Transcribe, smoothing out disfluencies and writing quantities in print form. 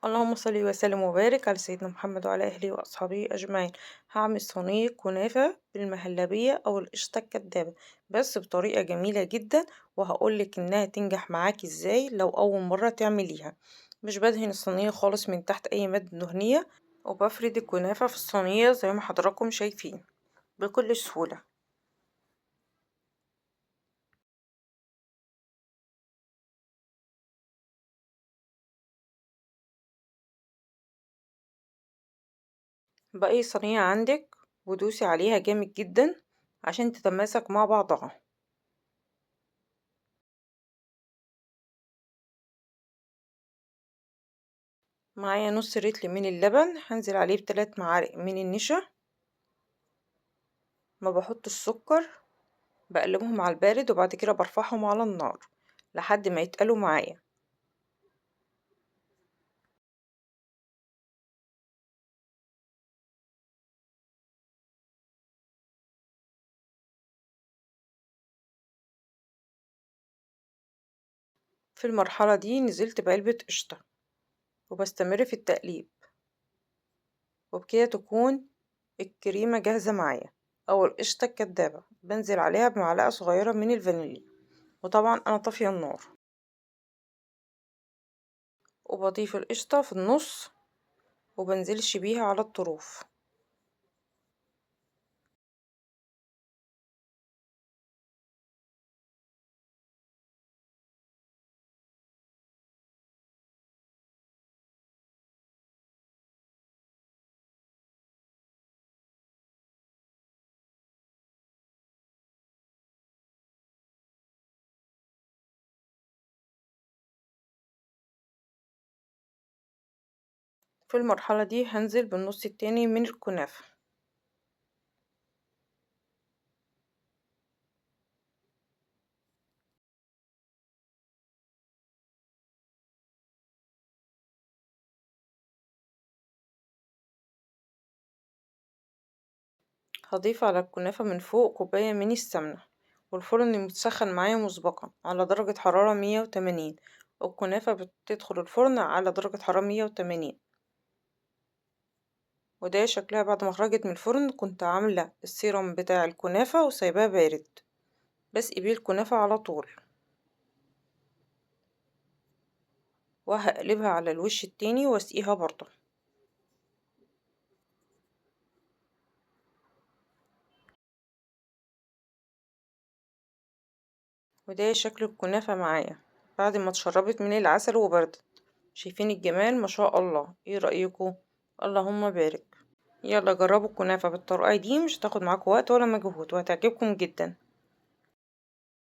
اللهم صل وسلم وبارك على سيدنا محمد وعلى اهله واصحابه اجمعين. هعمل صينيه كنافه بالمهلبيه او القشطه الكدابه، بس بطريقه جميله جدا، وهقولك انها تنجح معاكي ازاي لو اول مره تعمليها. مش بدهن الصينيه خالص من تحت اي ماده دهنيه، وبفرد الكنافه في الصينيه زي ما حضراتكم شايفين بكل سهوله. بأي صينيه عندك ودوسي عليها جامد جدا عشان تتماسك مع بعضها. معايا نص رتل من اللبن، هنزل عليه بثلاث معالق من النشا. ما بحط السكر، بقلبهم على البارد وبعد كده برفعهم على النار لحد ما يتقلوا معايا. في المرحلة دي نزلت بعلبة قشطة وبستمر في التقليب، وبكده تكون الكريمة جاهزة معايا. أو القشطة الكدابة بنزل عليها بمعلقة صغيرة من الفانيليا، وطبعا أنا طافية النار، وبضيف القشطة في النص وبنزلش بيها على الطروف. في المرحلة دي هنزل بالنص التاني من الكنافة. هضيف على الكنافة من فوق كوباية من السمنة، والفرن متسخن معايا مسبقا على درجة حرارة 180. والكنافة بتدخل الفرن على درجة حرارة 180. وده شكلها بعد ما خرجت من الفرن. كنت عاملة السيرم بتاع الكنافة وسايباه بارد، بسقي بيه الكنافة على طول، وهقلبها على الوش التاني واسقيها برضه. وده شكل الكنافة معايا بعد ما اتشربت من العسل وبردت. شايفين الجمال؟ ما شاء الله. ايه رأيكم؟ اللهم بارك. يلا جربوا الكنافة بالطريقة دي، مش هتاخد معاكم وقت ولا مجهود، وهتعجبكم جدا.